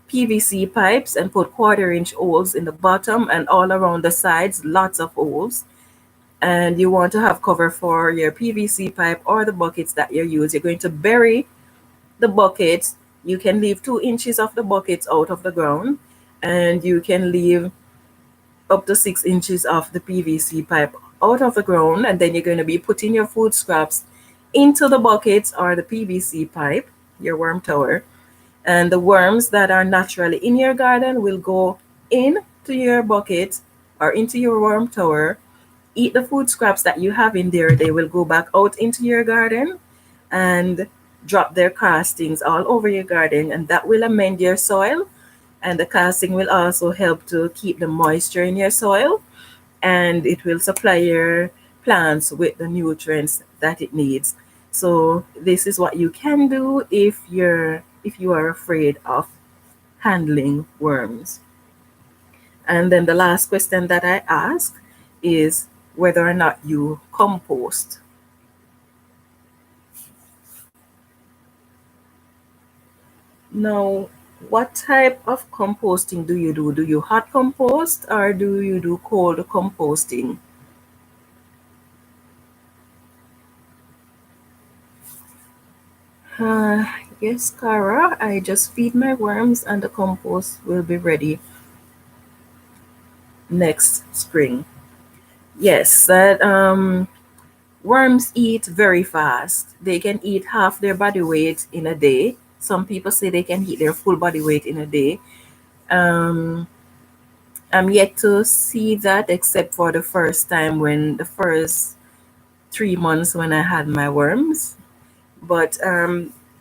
Speaker 1: PVC pipes and put 1/4 inch holes in the bottom and all around the sides, lots of holes. And you want to have cover for your PVC pipe or the buckets that you use. You're going to bury the buckets. You can leave 2 inches of the buckets out of the ground, and you can leave up to 6 inches of the PVC pipe out of the ground. And then you're going to be putting your food scraps into the buckets or the PVC pipe, your worm tower. And the worms that are naturally in your garden will go into your bucket or into your worm tower, eat the food scraps that you have in there. They will go back out into your garden and drop their castings all over your garden, and that will amend your soil. And the casting will also help to keep the moisture in your soil, and it will supply your plants with the nutrients that it needs. So this is what you can do if you are afraid of handling worms. And then the last question that I ask is whether or not you compost. Now, what type of composting do you do? Do you hot compost or do you do cold composting? Yes, Cara, I just feed my worms and the compost will be ready next spring. Yes, that worms eat very fast. They can eat half their body weight in a day. Some people say they can eat their full body weight in a day. Um, I'm yet to see that except for the first time when the first 3 months when I had my worms. But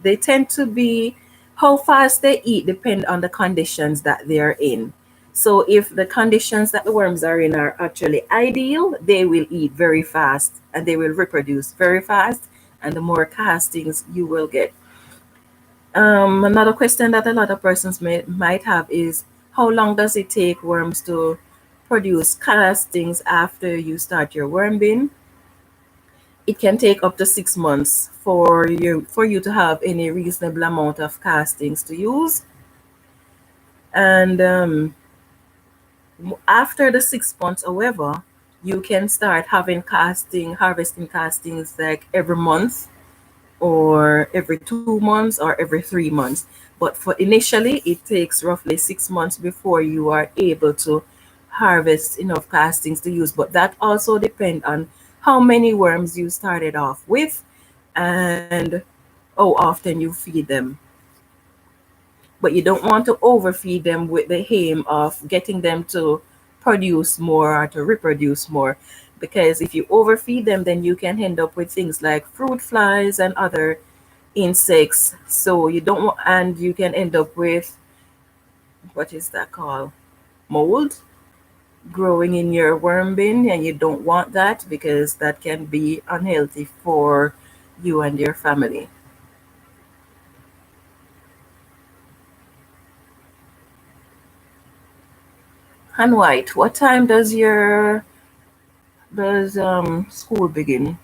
Speaker 1: they tend to be how fast they eat depend on the conditions that they are in. So if the conditions that the worms are in are actually ideal, they will eat very fast and they will reproduce very fast, and the more castings you will get. Another question that a lot of persons might have is how long does it take worms to produce castings after you start your worm bin? It can take up to 6 months for you to have any reasonable amount of castings to use. And after the 6 months, however, you can start having harvesting castings like every month or every 2 months or every 3 months. But for initially, it takes roughly 6 months before you are able to harvest enough castings to use. But that also depends on how many worms you started off with and how often you feed them. But you don't want to overfeed them with the aim of getting them to produce more or to reproduce more. Because if you overfeed them, then you can end up with things like fruit flies and other insects. So you don't want, and you can end up with what is that called? Mold growing in your worm bin, and you don't want that because that can be unhealthy for you and your family. And White, what time does school begin?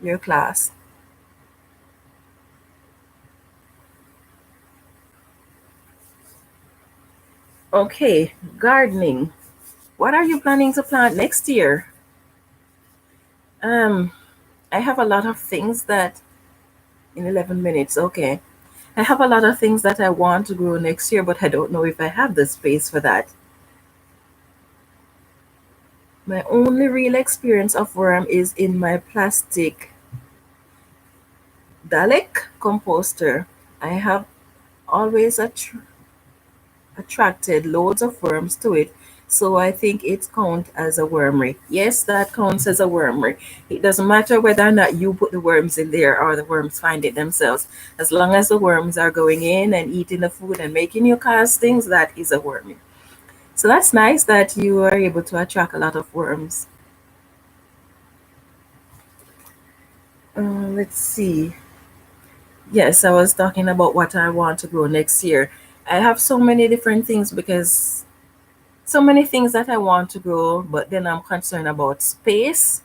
Speaker 1: Your class? Okay, gardening. What are you planning to plant next year? Um, I have a lot of things that in 11 minutes. Okay. I have a lot of things that I want to grow next year, but I don't know if I have the space for that. My only real experience of worm is in my plastic Dalek composter. I have always attracted loads of worms to it, so I think it counts as a wormery. Yes, that counts as a wormery. It doesn't matter whether or not you put the worms in there or the worms find it themselves. As long as the worms are going in and eating the food and making you castings, that is a wormy. So that's nice that you are able to attract a lot of worms. Let's see. Yes, I was talking about what I want to grow next year. I have so many different things because so many things that I want to grow, but then I'm concerned about space.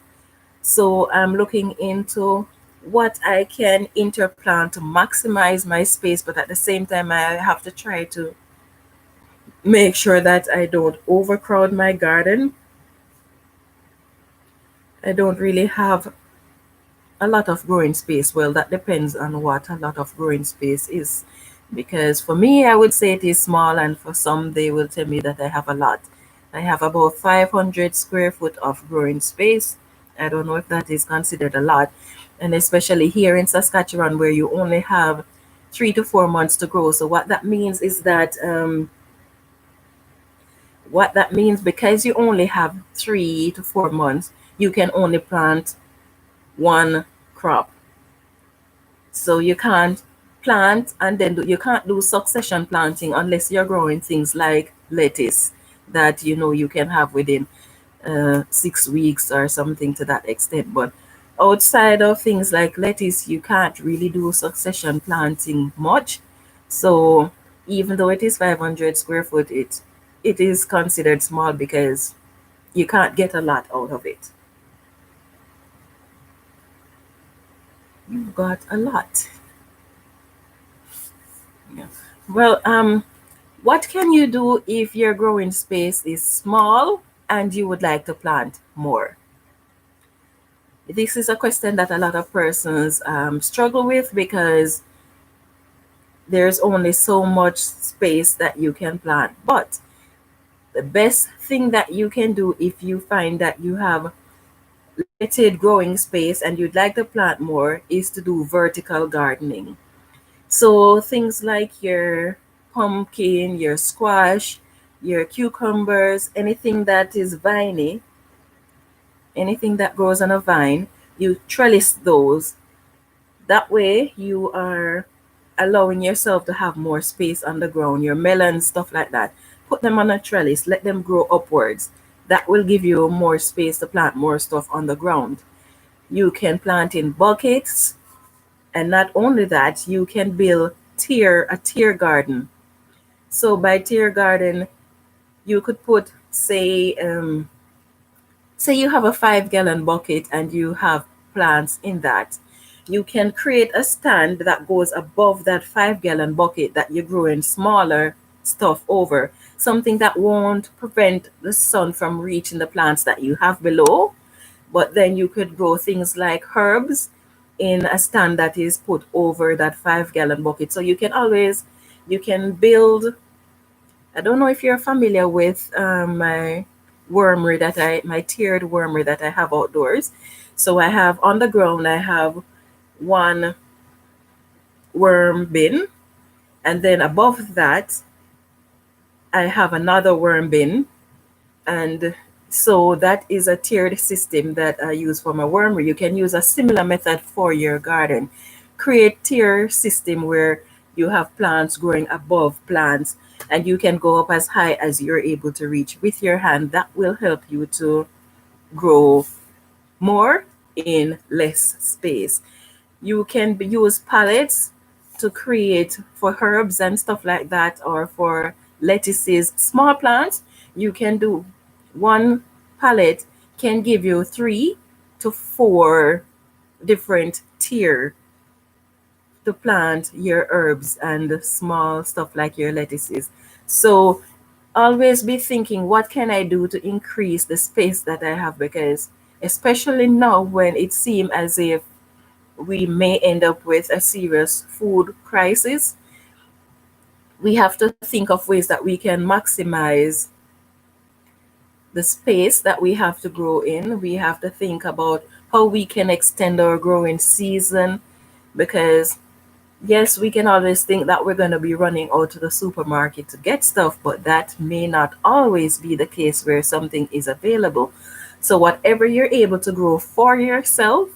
Speaker 1: So I'm looking into what I can interplant to maximize my space, but at the same time, I have to try to make sure that I don't overcrowd my garden. I don't really have a lot of growing space. Well, that depends on what a lot of growing space is. Because for me, I would say it is small, and for some, they will tell me that I have a lot. I have about 500 square foot of growing space. I don't know if that is considered a lot. And especially here in Saskatchewan, where you only have 3 to 4 months to grow. So, what that means, because you only have 3 to 4 months, you can only plant one crop. So you can't plant and then you can't do succession planting unless you're growing things like lettuce that you can have within 6 weeks or something to that extent. But outside of things like lettuce, you can't really do succession planting much. So even though it is 500 square foot, it is considered small because you can't get a lot out of it. You've got a lot. Yeah. Well, what can you do if your growing space is small and you would like to plant more? This is a question that a lot of persons struggle with because there's only so much space that you can plant. But the best thing that you can do if you find that you have limited growing space and you'd like to plant more is to do vertical gardening. So things like your pumpkin, your squash, your cucumbers, anything that is viney, anything that grows on a vine, you trellis those. That way you are allowing yourself to have more space on the ground. Your melons, stuff like that. Put them on a trellis, let them grow upwards. That will give you more space to plant more stuff on the ground. You can plant in buckets, and not only that, you can build a tier garden. So by tier garden, you could put, say you have a 5 gallon bucket and you have plants in that. You can create a stand that goes above that 5 gallon bucket that you're growing smaller stuff over, something that won't prevent the sun from reaching the plants that you have below. But then you could grow things like herbs in a stand that is put over that 5 gallon bucket. So you can build. I don't know if you're familiar with my tiered wormery that I have outdoors. So I have on the ground, I have one worm bin, and then above that, I have another worm bin. And so that is a tiered system that I use for my wormery. You can use a similar method for your garden. Create tier system where you have plants growing above plants, and you can go up as high as you're able to reach with your hand. That will help you to grow more in less space. You can use pallets to create for herbs and stuff like that, or for lettuces, small plants. You can do one pallet can give you 3 to 4 different tier to plant your herbs and small stuff like your lettuces. So always be thinking, what can I do to increase the space that I have? Because especially now when it seems as if we may end up with a serious food crisis, we have to think of ways that we can maximize the space that we have to grow in. We have to think about how we can extend our growing season, because yes, we can always think that we're going to be running out to the supermarket to get stuff, but that may not always be the case where something is available. So, whatever you're able to grow for yourself,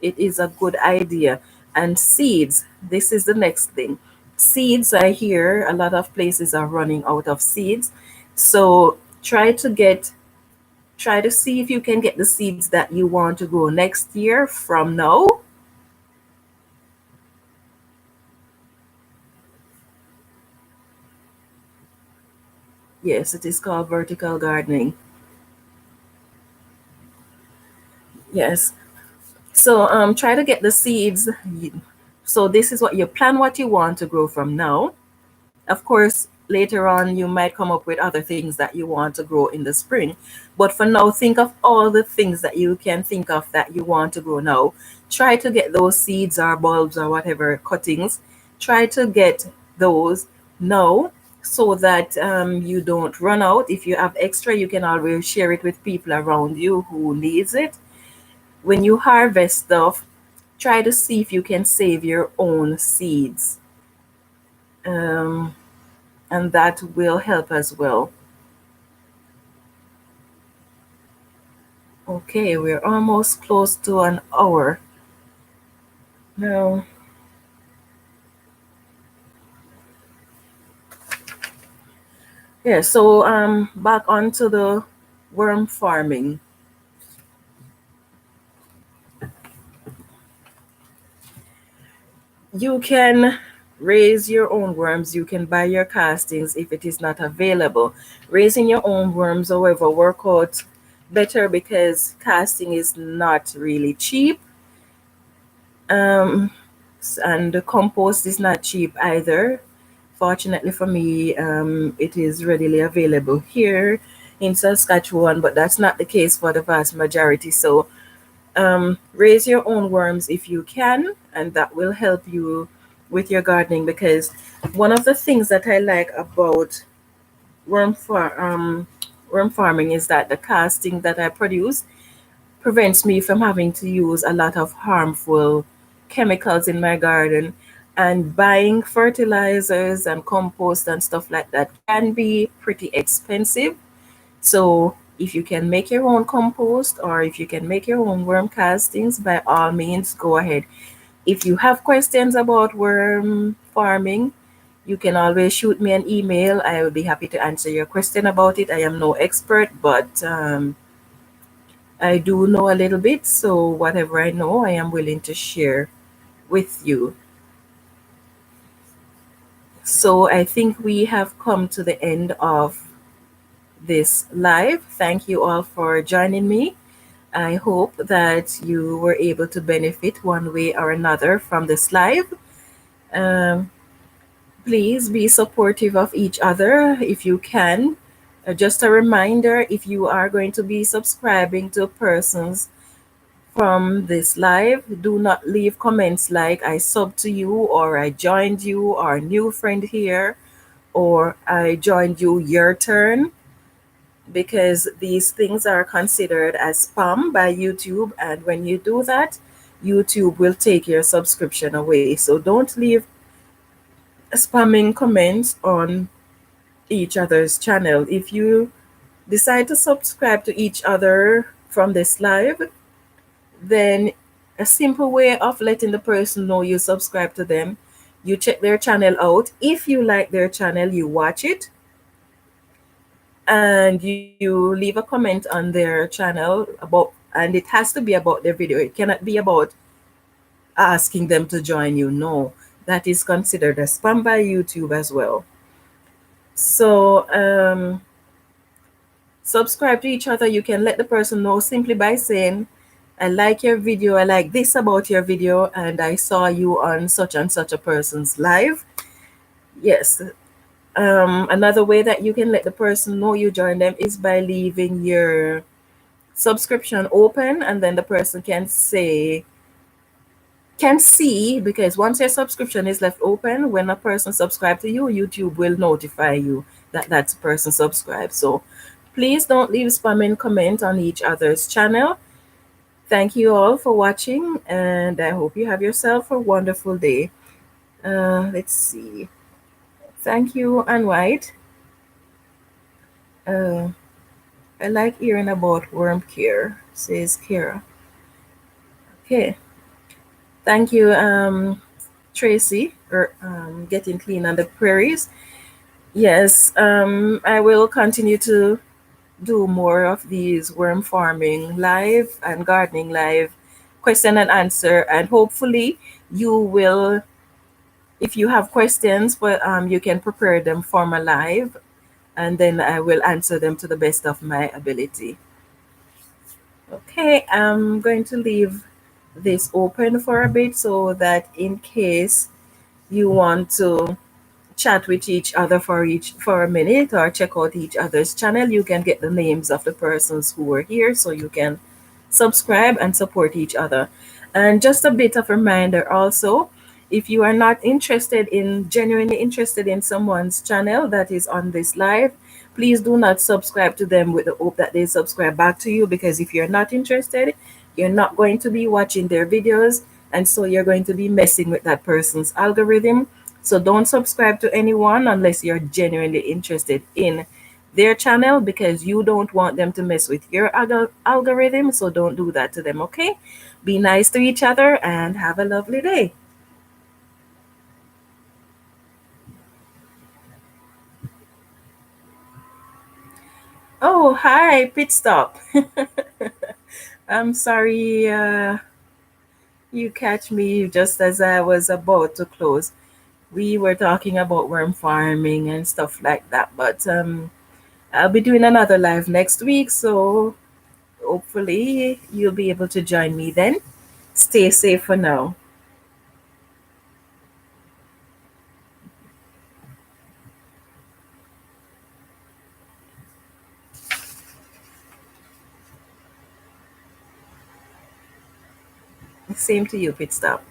Speaker 1: it is a good idea. And seeds, this is the next thing. Seeds, I hear a lot of places are running out of seeds. So, try to see if you can get the seeds that you want to grow next year from now. Yes, it is called vertical gardening. Yes. So try to get the seeds. So this is what you plan what you want to grow from now. Of course, later on you might come up with other things that you want to grow in the spring. But for now, think of all the things that you can think of that you want to grow now. Try to get those seeds or bulbs or whatever cuttings. Try to get those now so that you don't run out. If you have extra, you can always share it with people around you who needs it. When you harvest stuff, try to see if you can save your own seeds. Um, and that will help as well. Okay, we're almost close to an hour. Now, yeah, so back onto the worm farming. You can raise your own worms. You can buy your castings if it is not available. Raising your own worms, however, work out better because casting is not really cheap. Um, and the compost is not cheap either. Fortunately for me, it is readily available here in Saskatchewan, but that's not the case for the vast majority. So raise your own worms if you can, and that will help you with your gardening. Because one of the things that I like about worm far worm farming is that the casting that I produce prevents me from having to use a lot of harmful chemicals in my garden. And buying fertilizers and compost and stuff like that can be pretty expensive. So if you can make your own compost or if you can make your own worm castings, by all means, go ahead. If you have questions about worm farming, you can always shoot me an email. I will be happy to answer your question about it. I am no expert, but I do know a little bit. So whatever I know, I am willing to share with you. So I think we have come to the end of this live. Thank you all for joining me. I hope that you were able to benefit one way or another from this live. Um, Please be supportive of each other if you can. Just a reminder, if you are going to be subscribing to persons from this live, do not leave comments like I sub to you or I joined you or new friend here or I joined you your turn, because these things are considered as spam by YouTube, and when you do that, YouTube will take your subscription away. So don't leave spamming comments on each other's channel. If you decide to subscribe to each other from this live, then a simple way of letting the person know you subscribe to them, you check their channel out. If you like their channel, you watch it and you leave a comment on their channel about, and it has to be about their video. It cannot be about asking them to join you. No, that is considered a spam by YouTube as well. So subscribe to each other. You can let the person know simply by saying, I like your video, I like this about your video, and I saw you on such and such a person's live. Yes. Another way that you can let the person know you joined them is by leaving your subscription open, and then the person can see, because once your subscription is left open, when a person subscribes to you, YouTube will notify you that that person subscribed. So please don't leave spamming comment on each other's channel. Thank you all for watching, and I hope you have yourself a wonderful day. Let's see. Thank you, and White. Uh, I like hearing about worm care, says Kara. Okay. Thank you, Tracy, for getting clean on the prairies. Yes, I will continue to do more of these worm farming live and gardening live question and answer, and hopefully you will, if you have questions, but you can prepare them for my live, and then I will answer them to the best of my ability. Okay, I'm going to leave this open for a bit so that in case you want to chat with each other for a minute or check out each other's channel, you can get the names of the persons who were here so you can subscribe and support each other. And just a bit of reminder also, if you are not genuinely interested in someone's channel that is on this live, please do not subscribe to them with the hope that they subscribe back to you, because if you're not interested, you're not going to be watching their videos, and so you're going to be messing with that person's algorithm. So don't subscribe to anyone unless you're genuinely interested in their channel, because you don't want them to mess with your algorithm. So don't do that to them, okay? Be nice to each other and have a lovely day. Oh, hi, Pit Stop. I'm sorry you catch me just as I was about to close. We were talking about worm farming and stuff like that, but I'll be doing another live next week, so hopefully you'll be able to join me then. Stay safe for now. Same to you, Pit Stop.